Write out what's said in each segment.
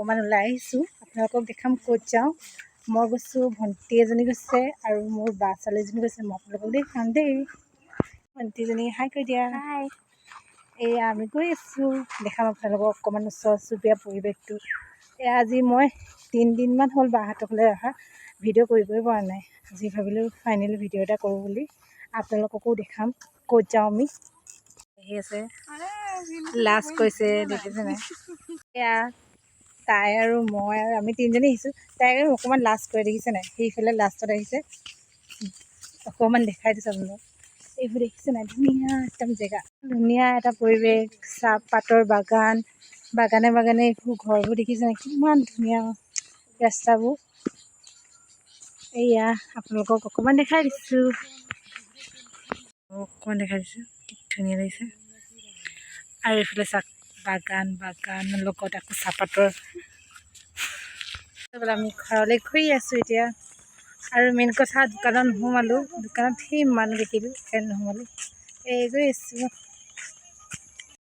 অকণমান ওলাই আহিছোঁ আপোনালোকক দেখাম ক'ত যাওঁ মই গৈছোঁ ভণ্টি এজনী গৈছে আৰু মোৰ বা ছোৱালীজনী গৈছে মই আপোনালোকক দেখাম দেই ভণ্টিজনী হাই কৈ দিয়া হাই এয়া আমি গৈ আছোঁ দেখাম আপোনালোকক অকণমান ওচৰ চুবুৰীয়া পৰিৱেশটো এয়া আজি মই 3 দিনমান হ'ল বাহঁতৰ ঘৰলৈ অহা ভিডিঅ' কৰিবই পৰা নাই আজি ভাবিলোঁ ফাইনেল ভিডিঅ' এটা কৰোঁ বুলি আপোনালোককো দেখাম ক'ত যাওঁ আমি আহি আছে লাজ কৈছে দেখিছে নাই এয়া তাই আৰু মই আৰু আমি 3জনী আহিছোঁ তাই আৰু অকণমান লাজ কৰে দেখিছে নাই সেইফালে লাষ্টত আহিছে অকণমান দেখাই দিছোঁ আপোনালোক এইবোৰ দেখিছে নাই ধুনীয়া একদম জেগা ধুনীয়া এটা পৰিৱেশ চাহপাতৰ বাগানে বাগানে এইবোৰ ঘৰবোৰ দেখিছে নাই কিমান ধুনীয়া ৰাস্তাবোৰ এয়া আপোনালোকক অকণমান দেখাই দিছোঁ কি ধুনীয়া লাগিছে আৰু এইফালে চাহ বাগানৰ লগত আকৌ চাহপাতৰ আমি ঘৰলৈ ঘূৰি আছোঁ এতিয়া আৰু মেইন কথা দোকানত নোসোমালোঁ দোকানত সেই মানুহ দেখিলোঁ সেইকাৰণে নোসোমালোঁ এই গৈ আছোঁ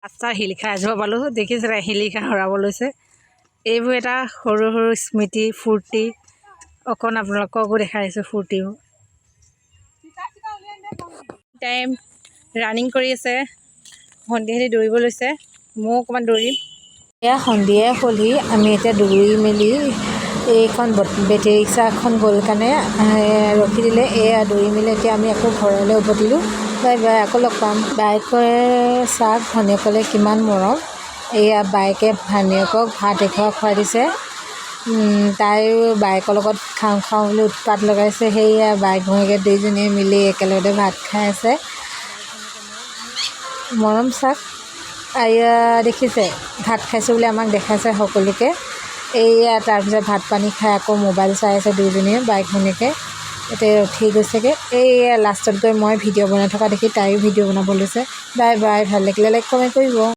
ৰাস্তাৰ শিলিখা এজোপা পালোঁ দেখিছে শিলিখা সৰাব লৈছে এইবোৰ এটা সৰু সৰু স্মৃতি ফূৰ্তি অকণ আপোনালোককো দেখাই দিছোঁ ফূৰ্তিবোৰ টাইম ৰানিং কৰি আছে ভণ্টিহঁতে দৌৰিব লৈছে ময়ো অকণমান দৌৰিম এয়া সন্ধিয়াই হ'লহি আমি এতিয়া দৌৰি মেলি এইখন বেটেৰী ৰিক্সা এখন গ'ল কাৰণে ৰখি দিলে এয়া দৌৰি মেলি এতিয়া আমি আকৌ ঘৰলৈ উভতিলোঁ বাই বাই আকৌ লগ পাম বাইকে চাওক ভনীয়েকলৈ কিমান মৰম এয়া বাইকে ভনীয়েকক ভাত এখোৱা খুৱাই দিছে তাইও বাইকৰ লগত খাওঁ বুলি উৎপাত লগাইছে সেয়া বাইক ভনীয়েকে দুইজনীয়ে মিলি একেলগতে ভাত খাই আছে মৰম চাওক এয়া দেখিছে ভাত খাইছোঁ বুলি আমাক দেখাইছে সকলোকে এয়া তাৰপিছত ভাত পানী খাই আকৌ মোবাইল চাই আছে দুইজনীয়ে বাইক ভনীয়েকে এতিয়া উঠি গৈছেগৈ এয়া লাষ্টত গৈ মই ভিডিঅ' বনাই থকা দেখি তাইও ভিডিঅ' বনাব লৈছে বাই বাই ভাল লাগিলে লাইক কমেণ্ট কৰিব